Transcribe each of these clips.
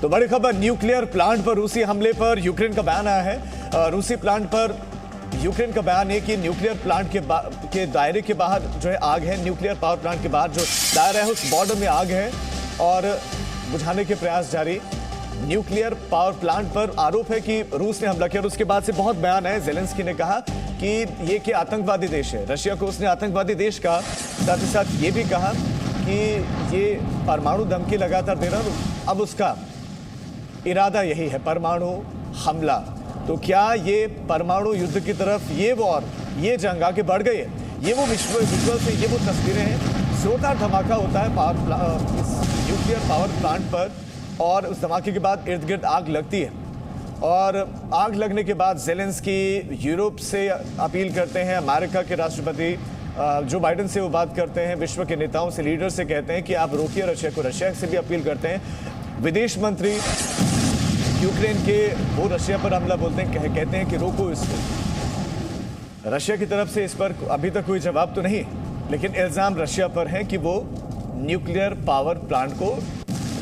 तो बड़ी खबर, न्यूक्लियर प्लांट पर रूसी हमले पर यूक्रेन का बयान आया है। रूसी प्लांट पर यूक्रेन का बयान है कि न्यूक्लियर प्लांट के दायरे के बाहर जो है आग है। न्यूक्लियर पावर प्लांट के बाहर जो दायरा है उस बॉर्डर में आग है और बुझाने के प्रयास जारी। न्यूक्लियर पावर प्लांट पर आरोप है कि रूस ने हमला किया और उसके बाद से बहुत बयान है। ज़ेलेंस्की ने कहा कि ये कि आतंकवादी देश है, रशिया को उसने आतंकवादी देश कहा। साथ ही साथ ये भी कहा कि ये परमाणु धमकी लगातार दे रहा है, अब उसका इरादा यही है, परमाणु हमला। तो क्या ये परमाणु युद्ध की तरफ ये वॉर, ये जंग आगे बढ़ गई है? ये वो विजुअल से ये वो तस्वीरें हैं। जोरदार धमाका होता है इस न्यूक्लियर पावर प्लांट पर और उस धमाके के बाद इर्द गिर्द आग लगती है और आग लगने के बाद ज़ेलेंस्की यूरोप से अपील करते हैं, अमेरिका के राष्ट्रपति जो बाइडेन से वो बात करते हैं, विश्व के नेताओं से, लीडर से कहते हैं कि आप रोकिए रशिया को। रशिया से भी अपील करते हैं। विदेश मंत्री यूक्रेन के वो रशिया पर हमला बोलते हैं, कहते हैं कि रोको इसको। रशिया की तरफ से इस पर अभी तक कोई जवाब तो नहीं, लेकिन इल्ज़ाम रशिया पर है कि वो न्यूक्लियर पावर प्लांट को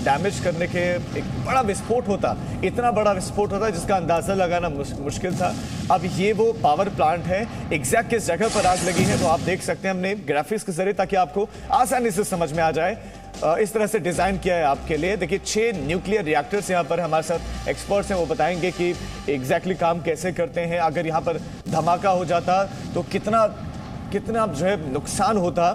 डैमेज करने के एक बड़ा विस्फोट होता, इतना बड़ा विस्फोट होता जिसका अंदाज़ा लगाना मुश्किल था। अब ये वो पावर प्लांट है, एग्जैक्ट किस जगह पर आग लगी है तो आप देख सकते हैं हमने ग्राफिक्स के जरिए, ताकि आपको आसानी से समझ में आ जाए। इस तरह से डिज़ाइन किया है आपके लिए। देखिए 6 न्यूक्लियर रिएक्टर्स यहाँ पर हमारे साथ एक्सपर्ट्स हैं, वो बताएंगे कि एग्जैक्टली काम कैसे करते हैं। अगर यहाँ पर धमाका हो जाता तो कितना जो है नुकसान होता।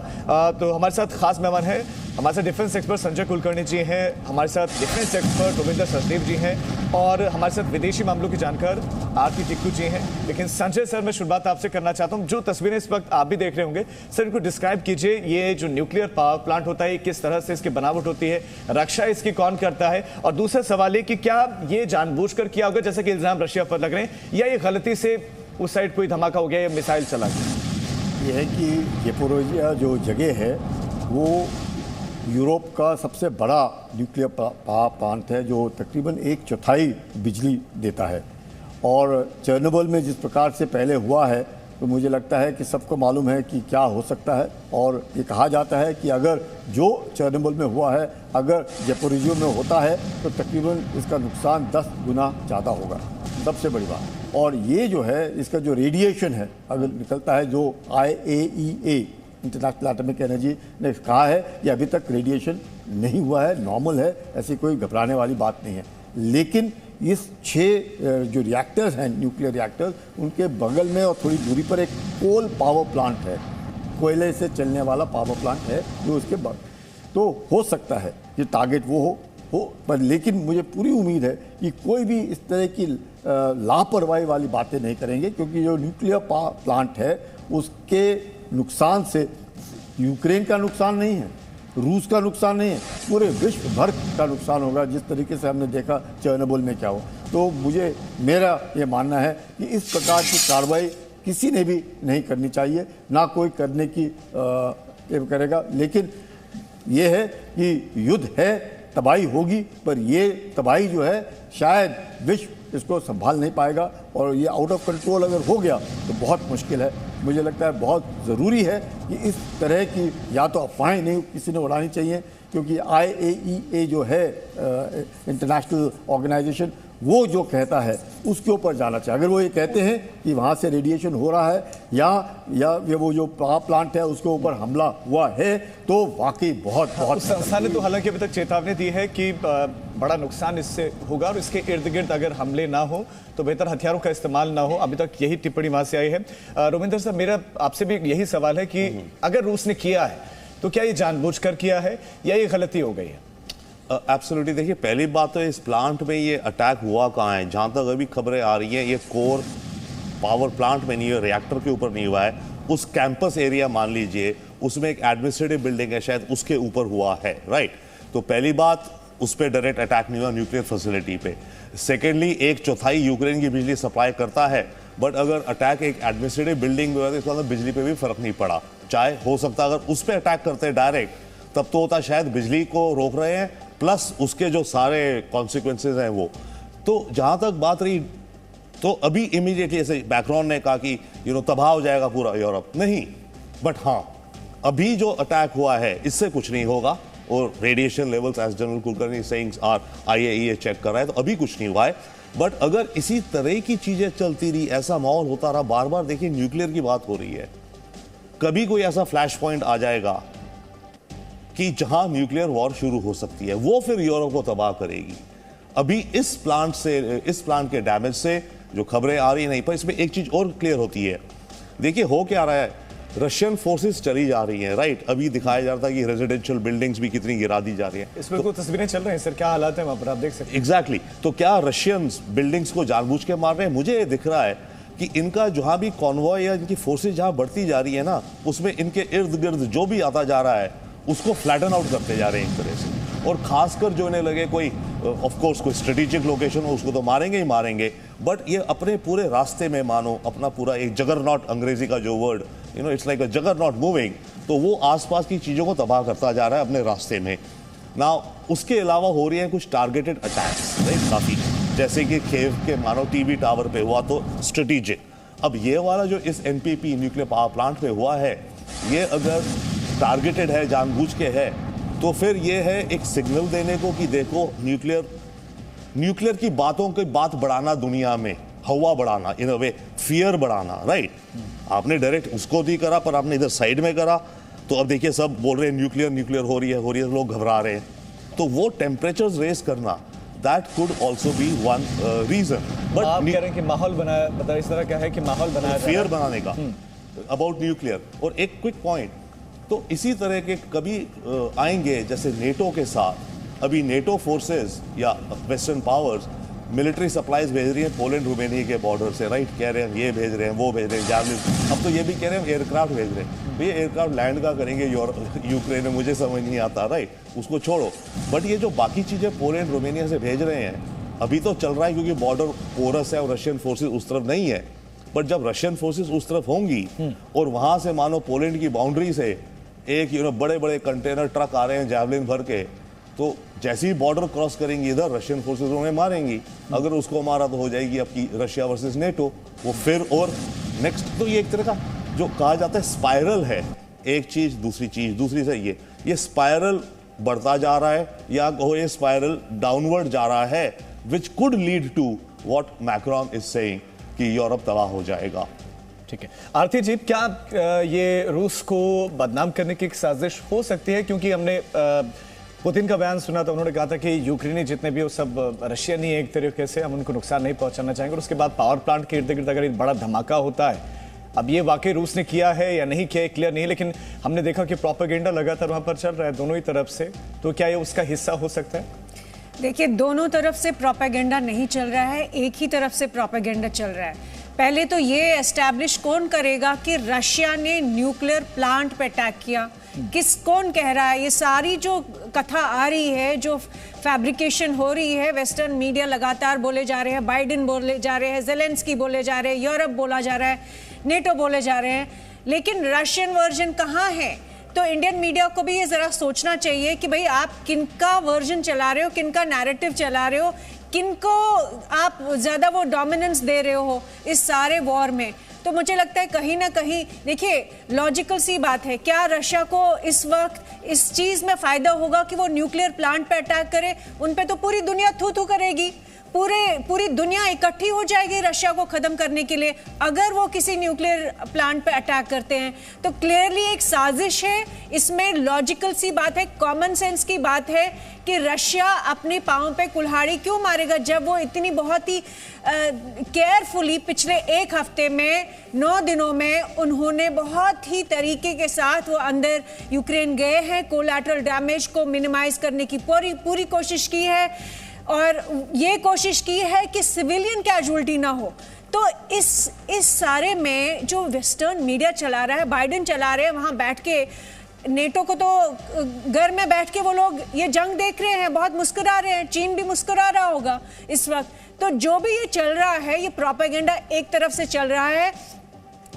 तो हमारे साथ खास मेहमान है, हमारे साथ डिफेंस एक्सपर्ट संजय कुलकर्णी जी हैं, हमारे साथ डिफेंस एक्सपर्ट रविंदर सचदेव जी हैं और हमारे साथ विदेशी मामलों के जानकार आरती टिक्कू जी हैं। लेकिन संजय सर, मैं शुरुआत आपसे करना चाहता हूं, जो तस्वीरें इस वक्त आप भी देख रहे होंगे, सर इनको डिस्क्राइब कीजिए। ये जो न्यूक्लियर पावर प्लांट होता है, किस तरह से इसकी बनावट होती है, रक्षा इसकी कौन करता है, और दूसरा सवाल ये कि क्या ये जानबूझकर किया होगा जैसे कि इल्जाम रशिया पर लग रहे हैं, या ये गलती से उस साइड कोई धमाका हो गया या मिसाइल चला गया? यह है कि ज़ेपोरिज़िया जो जगह है वो यूरोप का सबसे बड़ा न्यूक्लियर पावर प्लांट है, जो तकरीबन 1/4 बिजली देता है। और चेर्नोबिल में जिस प्रकार से पहले हुआ है, तो मुझे लगता है कि सबको मालूम है कि क्या हो सकता है। और ये कहा जाता है कि अगर जो चेर्नोबिल में हुआ है अगर ज़ेपोरिज़िया में होता है तो तकरीबन इसका नुकसान 10 गुना ज़्यादा होगा, सबसे बड़ी बात। और ये जो है इसका जो रेडिएशन है अगर निकलता है, जो IAEA इंटरनेशनल एटॉमिक एनर्जी ने कहा है, ये अभी तक रेडिएशन नहीं हुआ है, नॉर्मल है, ऐसी कोई घबराने वाली बात नहीं है। लेकिन इस 6 जो रिएक्टर्स हैं, न्यूक्लियर रिएक्टर्स, उनके बगल में और थोड़ी दूरी पर एक कोल पावर प्लांट है, कोयले से चलने वाला पावर प्लांट है जो उसके तो हो सकता है कि टारगेट वो हो पर, लेकिन मुझे पूरी उम्मीद है कि कोई भी इस तरह की लापरवाही वाली बातें नहीं करेंगे, क्योंकि जो न्यूक्लियर पावर प्लांट है उसके नुकसान से यूक्रेन का नुकसान नहीं है, रूस का नुकसान नहीं है, पूरे विश्व भर का नुकसान होगा, जिस तरीके से हमने देखा चेर्नोबिल में क्या हुआ। तो मेरा ये मानना है कि इस प्रकार की कार्रवाई किसी ने भी नहीं करनी चाहिए, ना कोई करने की करेगा। लेकिन ये है कि युद्ध है, तबाही होगी, पर ये तबाही जो है शायद विश्व इसको संभाल नहीं पाएगा, और ये आउट ऑफ कंट्रोल अगर हो गया तो बहुत मुश्किल है। मुझे लगता है बहुत ज़रूरी है कि इस तरह की या तो अफवाहें नहीं किसी ने उड़ानी चाहिए, क्योंकि IAEA जो है इंटरनेशनल ऑर्गेनाइजेशन, वो जो कहता है उसके ऊपर जाना चाहिए। अगर वो ये कहते हैं कि वहाँ से रेडिएशन हो रहा है या वो जो पावर प्लांट है उसके ऊपर हमला हुआ है, तो वाकई बहुत संस्था ने तो हालांकि अभी तक चेतावनी दी है कि बड़ा नुकसान इससे होगा और इसके इर्द गिर्द अगर हमले ना हो तो बेहतर हथियारों का इस्तेमाल ना हो। अभी तक यही टिप्पणी वहाँ से आई है। रविंदर साहब, मेरा आपसे भी यही सवाल है कि अगर रूस ने किया है तो क्या ये जानबूझकर किया है या ये गलती हो गई है? एब्सोल्युटली। देखिए, पहली बात तो इस प्लांट में ये अटैक हुआ कहाँ है? जहाँ तक अभी खबरें आ रही हैं, ये कोर पावर प्लांट में नहीं है, रिएक्टर के ऊपर नहीं हुआ है, उस कैंपस एरिया मान लीजिए, उसमें एक एडमिनिस्ट्रेटिव बिल्डिंग है, शायद उसके ऊपर हुआ है, राइट? तो पहली बात, उस पर डायरेक्ट अटैक नहीं हुआ न्यूक्लियर फैसिलिटी पे। सेकेंडली, 1/4 यूक्रेन की बिजली सप्लाई करता है, बट अगर अटैक एक एडमिनिस्ट्रेटिव बिल्डिंग में हुआ तो इसका मतलब बिजली पे भी फर्क नहीं पड़ा। चाहे हो सकता अगर उस पर अटैक करते डायरेक्ट, तब तो होता शायद बिजली को रोक रहे हैं, प्लस उसके जो सारे कॉन्सिक्वेंसेज हैं वो। तो जहां तक बात रही, तो अभी इमीडिएटली ऐसे बैकग्राउंड ने कहा कि तबाह हो जाएगा पूरा यूरोप, नहीं, बट हाँ, अभी जो अटैक हुआ है इससे कुछ नहीं होगा। और radiation levels as General Kulkarni sayings are IAEA check कर रहा है, तो अभी कुछ नहीं हुआ है। बट अगर इसी तरह की चीजें चलती रही, ऐसा माहौल होता रहा, बार बार देखिए न्यूक्लियर की बात हो रही है, कभी कोई ऐसा फ्लैश पॉइंट आ जाएगा कि जहां न्यूक्लियर वॉर शुरू हो सकती है, वो फिर यूरोप को तबाह करेगी। अभी इस प्लांट के डैमेज से जो खबरें आ रही नहीं, पर इसमें एक चीज और क्लियर होती है। देखिए हो क्या रहा है, रशियन फोर्सेस चली जा रही हैं, राइट। अभी दिखाया जा रहा था कि रेजिडेंशियल बिल्डिंग्स भी कितनी गिरा दी जा रही हैं। इसमें तो तस्वीरें चल रही हैं सर, क्या हालात है वहां पर आप देख सकते हैं। एग्जैक्टली तो क्या रशियंस बिल्डिंग्स को जानबूझ के मार रहे हैं? मुझे दिख रहा है कि इनका जहां भी कॉन्वॉय या इनकी फोर्सेज जहां बढ़ती जा रही है ना, उसमें इनके इर्द गिर्द जो भी आता जा रहा है उसको फ्लैटन आउट करते जा रहे हैं एक तरह से। और खासकर जो इन्हें लगे कोई ऑफ कोर्स कोई स्ट्रेटेजिक लोकेशन हो, उसको तो मारेंगे ही मारेंगे, बट ये अपने पूरे रास्ते में मानो अपना पूरा एक जगरनॉट, अंग्रेजी का जो word it's like a juggernaut moving, तो वो आसपास की चीजों को तबाह करता जा रहा है अपने रास्ते में ना। उसके अलावा हो रही है कुछ टारगेटेड अटैक्स, राइट, काफी, जैसे कि खेव के मानो टीवी टावर पे हुआ, तो स्ट्रेटेजिक। अब ये वाला जो इस NPP न्यूक्लियर पावर प्लांट पे हुआ है, ये अगर टारगेटेड है, जानबूझ के है, तो फिर ये है एक सिग्नल देने को कि देखो न्यूक्लियर की बातों की बात बढ़ाना, दुनिया में हवा बढ़ाना, इन अ वे फियर बढ़ाना, राइट। आपने डायरेक्ट उसको नहीं करा, पर आपने इधर साइड में करा, तो अब देखिए सब बोल रहे हैं न्यूक्लियर हो रही है, लोग घबरा रहे हैं। तो वो टेम्परेचर्स रेस करना, that could also be one reason. But आप कह रहे हैं कि माहौल बनाया, मतलब इस तरह क्या है कि माहौल बनाया फियर बनाने का अबाउट न्यूक्लियर। और एक क्विक पॉइंट, तो इसी तरह के कभी आएंगे जैसे नेटो के साथ। अभी नेटो फोर्सेस या वेस्टर्न पावर्स मिलिट्री सप्लाईज भेज रही है पोलैंड रोमानिया के बॉर्डर से, राइट। कह रहे हैं ये भेज रहे हैं, वो भेज रहे हैं, जावलिन। अब तो ये भी कह रहे हैं एयरक्राफ्ट भेज रहे हैं। भैया एयरक्राफ्ट लैंड का करेंगे यूक्रेन में, मुझे समझ नहीं आता, राइट, उसको छोड़ो। बट ये जो बाकी चीजें पोलैंड रोमानिया से भेज रहे हैं, अभी तो चल रहा है क्योंकि बॉर्डर पोरस है और रशियन फोर्सेज उस तरफ नहीं है। बट जब रशियन फोर्सेज उस तरफ होंगी और वहां से मानो पोलैंड की बाउंड्री से एक बड़े बड़े कंटेनर ट्रक आ रहे हैं जैवलिन भर के, तो जैसे ही बॉर्डर क्रॉस करेंगी इधर, रशियन फोर्सेस उन्हें मारेंगी। अगर उसको मारा तो हो जाएगी आपकी रशिया वर्सेस नेटो, वो फिर और नेक्स्ट। तो ये एक तरह का जो कहा जाता है स्पाइरल है, एक चीज दूसरी से ये स्पाइरल बढ़ता जा रहा है, या कहो ये स्पाइरल डाउनवर्ड जा रहा है, which could lead to what Macron is saying कि यूरोप तबाह हो जाएगा। ठीक है आरती जी, क्या ये रूस को बदनाम करने की एक साजिश हो सकती है? क्योंकि हमने पुतिन का बयान सुना था, उन्होंने कहा था कि यूक्रेनी जितने भी वो सब रशियन ही एक तरीके से, हम उनको नुकसान नहीं पहुंचाना चाहेंगे। और उसके बाद पावर प्लांट के इर्द गिर्द अगर एक बड़ा धमाका होता है, अब ये वाकई रूस ने किया है या नहीं किया क्लियर नहीं है, लेकिन हमने देखा कि प्रोपेगेंडा लगातार वहां पर चल रहा है दोनों ही तरफ से, तो क्या ये उसका हिस्सा हो सकता है? देखिए, दोनों तरफ से प्रोपेगेंडा नहीं चल रहा है, एक ही तरफ से प्रोपेगेंडा चल रहा है। पहले तो ये एस्टैब्लिश कौन करेगा कि रशिया ने न्यूक्लियर प्लांट पे अटैक किया? कौन कह रहा है? ये सारी जो कथा आ रही है, जो फैब्रिकेशन हो रही है, वेस्टर्न मीडिया लगातार बोले जा रहे हैं, बाइडेन बोले जा रहे हैं, ज़ेलेंस्की बोले जा रहे हैं, यूरोप बोला जा रहा है, नेटो बोले जा रहे हैं, लेकिन रशियन वर्जन कहाँ है? तो इंडियन मीडिया को भी ये जरा सोचना चाहिए कि भाई आप किनका वर्जन चला रहे हो, किनका नैरेटिव चला रहे हो, किनको आप ज्यादा वो डोमिनेंस दे रहे हो इस सारे वॉर में। तो मुझे लगता है कहीं ना कहीं, देखिए लॉजिकल सी बात है, क्या रशिया को इस वक्त इस चीज में फायदा होगा कि वो न्यूक्लियर प्लांट पे अटैक करे? उन पे तो पूरी दुनिया थू थू करेगी, पूरी दुनिया इकट्ठी हो जाएगी रशिया को खत्म करने के लिए अगर वो किसी न्यूक्लियर प्लांट पे अटैक करते हैं। तो क्लियरली एक साजिश है, इसमें लॉजिकल सी बात है, कॉमन सेंस की बात है कि रशिया अपने पांव पे कुल्हाड़ी क्यों मारेगा, जब वो इतनी बहुत ही केयरफुली पिछले एक हफ्ते में 9 दिनों में उन्होंने बहुत ही तरीके के साथ वो अंदर यूक्रेन गए हैं, कोलैटरल डैमेज को मिनिमाइज करने की पूरी कोशिश की है, और ये कोशिश की है कि सिविलियन कैजुअल्टी ना हो। तो इस सारे में जो वेस्टर्न मीडिया चला रहा है, बाइडेन चला रहे हैं, वहां बैठ के नेटो को तो घर में बैठ के वो लोग ये जंग देख रहे हैं, बहुत मुस्कुरा रहे हैं, चीन भी मुस्कुरा रहा होगा इस वक्त। तो जो भी ये चल रहा है, ये प्रोपेगेंडा एक तरफ से चल रहा है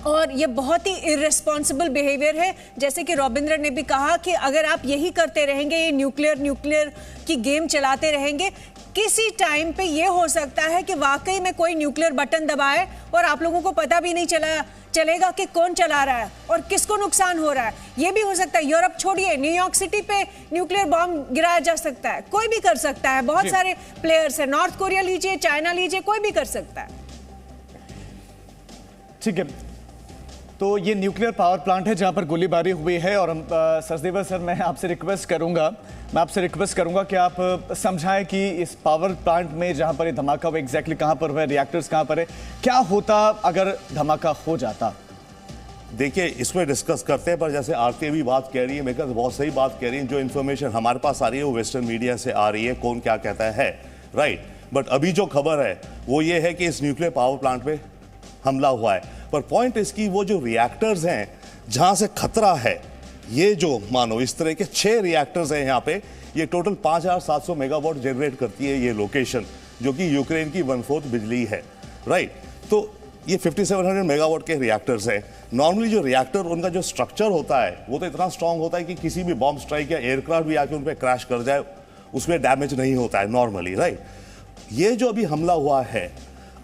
और ये बहुत ही इररिस्पॉन्सिबल बिहेवियर है। जैसे कि रविंद्र ने भी कहा कि अगर आप यही करते रहेंगे, ये न्यूक्लियर की गेम चलाते रहेंगे, किसी टाइम पे ये हो सकता है कि वाकई में कोई न्यूक्लियर बटन दबाए और आप लोगों को पता भी नहीं चलेगा कि कौन चला रहा है और किसको नुकसान हो रहा है। ये भी हो सकता है, यूरोप छोड़िए, न्यूयॉर्क सिटी पे न्यूक्लियर बॉम्ब गिराया जा सकता है, कोई भी कर सकता है। बहुत सारे प्लेयर्स है, नॉर्थ कोरिया लीजिए, चाइना लीजिए, कोई भी कर सकता है। ठीक है, तो ये न्यूक्लियर पावर प्लांट है जहां पर गोलीबारी हुई है। और सचदेवा सर, मैं आपसे रिक्वेस्ट करूंगा कि आप समझाएं कि इस पावर प्लांट में जहां पर ये धमाका हुआ एग्जैक्टली कहां पर हुआ है, रिएक्टर्स कहां पर है, क्या होता अगर धमाका हो जाता। देखिए, इसमें डिस्कस करते हैं, पर जैसे आरती भी बात कह रही है, मेरे ख्याल बहुत सही बात कह रही है। जो इन्फॉर्मेशन हमारे पास आ रही है वो वेस्टर्न मीडिया से आ रही है, कौन क्या कहता है, राइट। बट अभी जो खबर है वो ये है कि इस न्यूक्लियर पावर प्लांट पे हमला हुआ है। पर पॉइंट इसकी, वो जो रिएक्टर्स हैं जहां से खतरा है, ये जो मानो इस तरह के 6 रिएक्टर्स हैं यहाँ पे, ये टोटल 5700 मेगावाट जनरेट करती है ये लोकेशन, जो कि यूक्रेन की 1/4 बिजली है, राइट। तो ये 5700 मेगावाट के रिएक्टर्स हैं। नॉर्मली जो रिएक्टर, उनका जो स्ट्रक्चर होता है वो तो इतना स्ट्रांग होता है कि किसी भी बॉम्ब स्ट्राइक या एयरक्राफ्ट भी आके उन पर क्रैश कर जाए, उसमें डैमेज नहीं होता है नॉर्मली, राइट। ये जो अभी हमला हुआ है,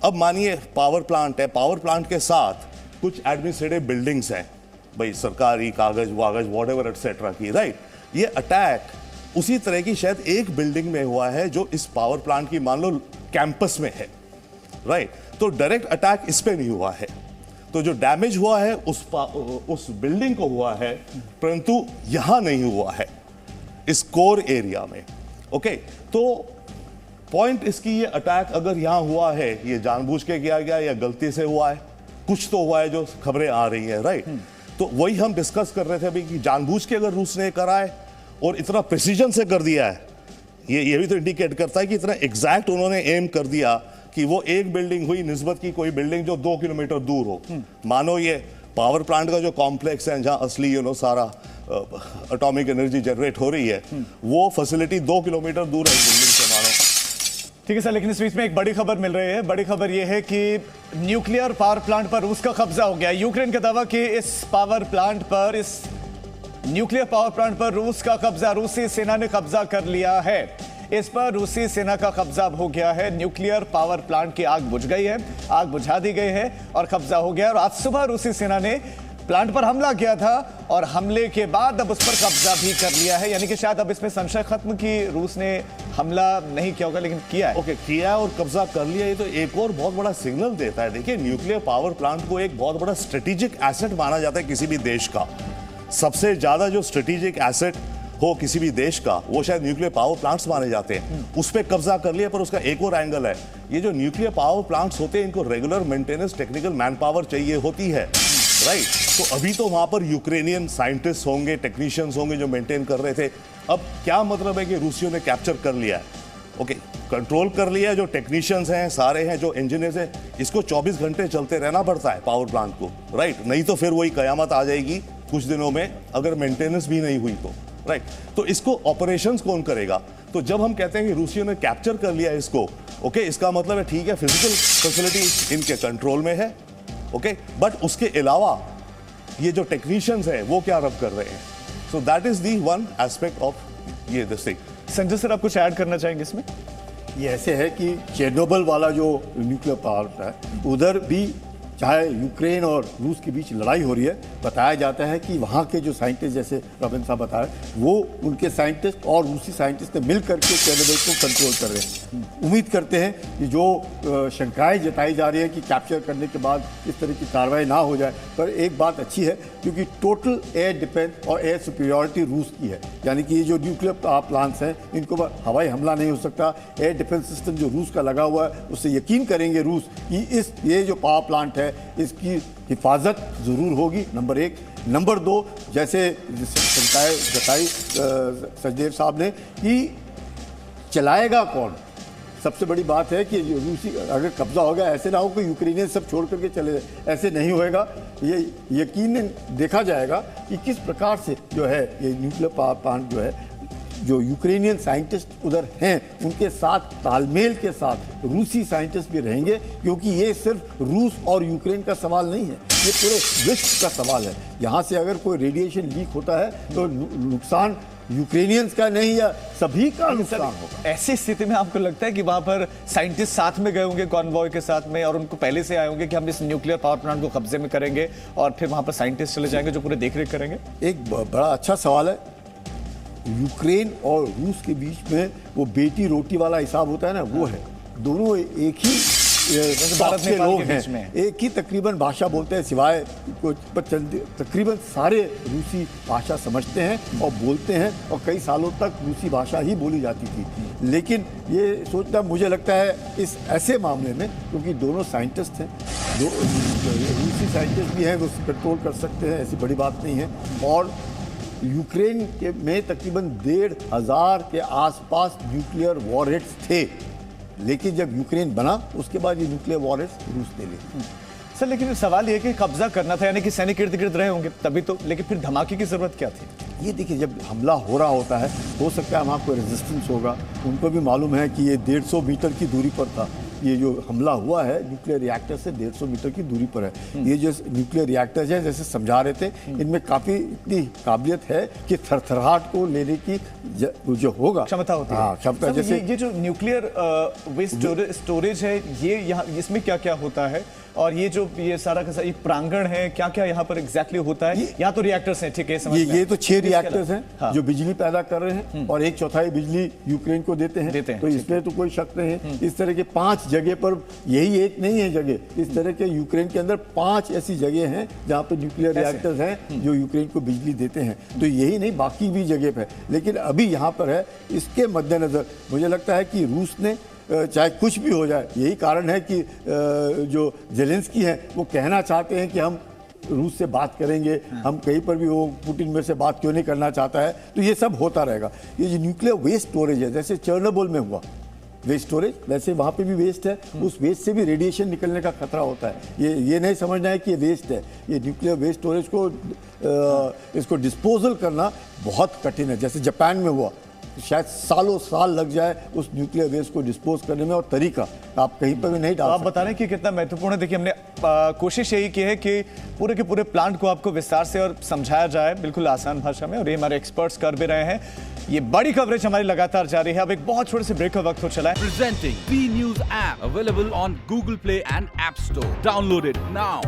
अब मानिए पावर प्लांट है, पावर प्लांट के साथ कुछ एडमिनिस्ट्रेटिव बिल्डिंग्स हैं, भाई सरकारी कागज वागज व्हाटएवर एटसेट्रा की, राइट। ये अटैक उसी तरह की शायद एक बिल्डिंग में हुआ है जो इस पावर प्लांट की मान लो कैंपस में है, राइट। तो डायरेक्ट अटैक इस पे नहीं हुआ है, तो जो डैमेज हुआ है उस बिल्डिंग को हुआ है, परंतु यहां नहीं हुआ है, इस कोर एरिया में। ओके, तो पॉइंट इसकी, ये अटैक अगर यहां हुआ है, ये जानबूझ के किया गया या गलती से हुआ है, कुछ तो हुआ है जो खबरें आ रही हैं, राइट। तो वही हम डिस्कस कर रहे थे अभी कि जानबूझ के अगर रूस ने करा है और इतना प्रिसीजन से कर दिया है, ये भी तो इंडिकेट करता है कि इतना एग्जैक्ट उन्होंने एम कर दिया कि वो एक बिल्डिंग हुई निस्बत की कोई बिल्डिंग जो 2 किलोमीटर दूर हो। मानो ये पावर प्लांट का जो कॉम्प्लेक्स है जहां असली सारा एटॉमिक एनर्जी जनरेट हो रही है, वो फैसिलिटी 2 किलोमीटर दूर है बिल्डिंग से, मानो। ठीक है सर, लेकिन इस बीच में एक बड़ी खबर मिल रही है। बड़ी खबर यह है कि न्यूक्लियर पावर प्लांट पर रूस का कब्जा हो गया। यूक्रेन का दावा कि इस न्यूक्लियर पावर प्लांट पर रूस का कब्जा, रूसी सेना ने कब्जा कर लिया है। इस पर रूसी सेना का कब्जा हो गया है। न्यूक्लियर पावर प्लांट की आग बुझ गई है, आग बुझा दी गई है और कब्जा हो गया। और आज सुबह रूसी सेना ने प्लांट पर हमला किया था और हमले के बाद अब उस पर कब्जा भी कर लिया है। यानी कि शायद अब इसमें संशय खत्म कि रूस ने हमला नहीं किया होगा, लेकिन किया है। ओके, किया और कब्जा कर लिया, ये तो एक और बहुत बड़ा सिग्नल देता है। देखिए, न्यूक्लियर पावर प्लांट को एक बहुत बड़ा स्ट्रेटेजिक एसेट माना जाता है किसी भी देश का। सबसे ज्यादा जो स्ट्रेटेजिक एसेट हो किसी भी देश का, वो शायद न्यूक्लियर पावर प्लांट्स माने जाते हैं। उस पर कब्जा कर लिया। पर उसका एक और एंगल है, ये जो न्यूक्लियर पावर प्लांट्स होते हैं, इनको regular maintenance, technical man power चाहिए होती है, राइट। तो अभी तो वहां पर यूक्रेनियन साइंटिस्ट होंगे, टेक्नीशियंस होंगे जो मेंटेन कर रहे थे। अब क्या मतलब है कि रूसियों ने कैप्चर कर लिया है, ओके, कंट्रोल कर लिया है। जो टेक्नीशियंस हैं सारे हैं, जो इंजीनियर्स हैं, इसको 24 घंटे चलते रहना पड़ता है पावर प्लांट को, राइट। नहीं तो फिर वही कयामत आ जाएगी कुछ दिनों में, अगर मेंटेनेंस भी नहीं हुई तो, राइट। तो इसको ऑपरेशंस कौन करेगा? तो जब हम कहते हैं कि रूसियों ने कैप्चर कर लिया इसको, ओके, इसका मतलब है ठीक है, फिजिकल फैसिलिटी इनके कंट्रोल में है, ओके, बट उसके अलावा ये जो टेक्नीशियंस हैं वो क्या रब कर रहे हैं। So that is the one aspect of ये दिस थिंग। संजय सर, आप कुछ ऐड करना चाहेंगे इसमें? ये ऐसे है कि चेरनोबिल वाला जो न्यूक्लियर पावर है, उधर भी चाहे यूक्रेन और रूस के बीच लड़ाई हो रही है, बताया जाता है कि वहाँ के जो साइंटिस्ट, जैसे रविंद्र साहब बताए, वो उनके साइंटिस्ट और रूसी साइंटिस्ट ने मिल करके चेरनोबिल को कंट्रोल कर रहे हैं। उम्मीद करते हैं कि जो शंकाएं जताई जा रही है कि कैप्चर करने के बाद इस तरह की कार्रवाई ना हो जाए, पर एक बात अच्छी है क्योंकि टोटल एयर डिफेंस और एयर सुपीरियॉरिटी रूस की है। यानी कि ये जो न्यूक्लियर प्लांट्स हैं, इनको हवाई हमला नहीं हो सकता। एयर डिफेंस सिस्टम जो रूस का लगा हुआ है, उससे यकीन करेंगे रूस कि ये जो पावर प्लांट है इसकी हिफाजत ज़रूर होगी, नंबर 1। नंबर 2, जैसे शंकाएं जताई सचदेव साहब ने कि चलाएगा कौन। सबसे बड़ी बात है कि रूसी अगर कब्जा हो गया, ऐसे ना हो कि यूक्रेनियन सब छोड़ करके चले जाए, ऐसे नहीं होएगा। ये यकीनन देखा जाएगा कि किस प्रकार से जो है ये न्यूक्लियर पावर प्लांट जो है, जो यूक्रेनियन साइंटिस्ट उधर हैं उनके साथ तालमेल के साथ रूसी साइंटिस्ट भी रहेंगे, क्योंकि ये सिर्फ रूस और यूक्रेन का सवाल नहीं है, ये पूरे विश्व का सवाल है। यहाँ से अगर कोई रेडिएशन लीक होता है तो नुकसान यूक्रेनियंस का नहीं या सभी का नुकसान होगा। ऐसी स्थिति में आपको लगता है कि वहां पर साइंटिस्ट साथ में गए होंगे कॉन्वॉय के साथ में, और उनको पहले से आए होंगे कि हम इस न्यूक्लियर पावर प्लांट को कब्जे में करेंगे, और फिर वहां पर साइंटिस्ट चले जाएंगे जो पूरे देखरेख करेंगे? एक बड़ा अच्छा सवाल है। यूक्रेन और रूस के बीच में वो बेटी रोटी वाला हिसाब होता है ना, वो है। दोनों एक ही भारत के लोग हैं, एक ही तकरीबन भाषा बोलते हैं, सिवाय कुछ तकरीबन सारे रूसी भाषा समझते हैं और बोलते हैं, और कई सालों तक रूसी भाषा ही बोली जाती थी। लेकिन ये सोचना मुझे लगता है इस ऐसे मामले में, क्योंकि दोनों साइंटिस्ट हैं, दो रूसी साइंटिस्ट भी हैं, वो कंट्रोल कर सकते हैं, ऐसी बड़ी बात नहीं है। और यूक्रेन के में तकरीबन 1,500 के आसपास न्यूक्लियर वॉरहेड्स थे, लेकिन जब यूक्रेन बना उसके बाद ये न्यूक्लियर वॉरहेड्स रूस ने लिए। सर लेकिन सवाल ये कि कब्जा करना था, यानी कि सैनिक इर्द गिर्द रहे होंगे तभी तो, लेकिन फिर धमाके की जरूरत क्या थी? ये देखिए, जब हमला हो रहा होता है, हो सकता है वहाँ कोई रेजिस्टेंस होगा। उनको भी मालूम है कि ये 150 मीटर की दूरी पर था। ये जो हमला हुआ है न्यूक्लियर रिएक्टर से 150 मीटर की दूरी पर है। ये जो न्यूक्लियर रिएक्टर्स हैं, जैसे समझा रहे थे, इनमें काफ़ी इतनी काबिलियत है कि थरथराहट को लेने की जो होगा क्षमता होती है। हाँ, क्षमता। जैसे ये जो न्यूक्लियर वेस्ट स्टोरेज है, ये यहाँ इसमें क्या क्या होता है, और ये जो ये सारा का सारा एक प्रांगण है, क्या क्या यहाँ पर एग्जैक्टली होता है? यहाँ तो रिएक्टर्स हैं, ठीक है, समझ में। ये तो 6 रिएक्टर्स हैं हाँ। जो बिजली पैदा कर रहे हैं, और 1/4 बिजली यूक्रेन को देते हैं। तो इसमें तो कोई शक नहीं है। इस तरह के 5 जगह पर, यही एक नहीं है जगह, इस तरह के यूक्रेन के अंदर 5 ऐसी जगह हैं जहाँ पे न्यूक्लियर रिएक्टर्स हैं जो यूक्रेन को बिजली देते हैं। तो यही नहीं, बाकी भी जगह पे, लेकिन अभी यहाँ पर है। इसके मद्देनजर मुझे लगता है कि रूस ने, चाहे कुछ भी हो जाए, यही कारण है कि जो जेलेंस्की हैं वो कहना चाहते हैं कि हम रूस से बात करेंगे, हम कहीं पर भी हो, पुतिन में से बात क्यों नहीं करना चाहता है। तो ये सब होता रहेगा। ये जो न्यूक्लियर वेस्ट स्टोरेज है, जैसे चेर्नोबिल में हुआ वेस्ट स्टोरेज, वैसे वहाँ पे भी वेस्ट है। उस वेस्ट से भी रेडिएशन निकलने का खतरा होता है। ये नहीं समझना है कि ये वेस्ट है। ये न्यूक्लियर वेस्ट स्टोरेज को इसको डिस्पोजल करना बहुत कठिन है। जैसे जापान में हुआ, शायद सालों साल लग जाए उस न्यूक्लियर वेस्ट को डिस्पोज करने में, और तरीका आप कहीं पर भी नहीं डाल आप बता रहे हैं कि कितना महत्वपूर्ण है। देखिए, हमने कोशिश यही की है कि पूरे के पूरे प्लांट को आपको विस्तार से और समझाया जाए बिल्कुल आसान भाषा में, और ये हमारे एक्सपर्ट्स कर भी रहे हैं। ये बड़ी कवरेज हमारी लगातार जारी है। अब एक बहुत छोटे से ब्रेक का वक्त हो चला है। Presenting B News app available on Google Play and App Store. Download it now.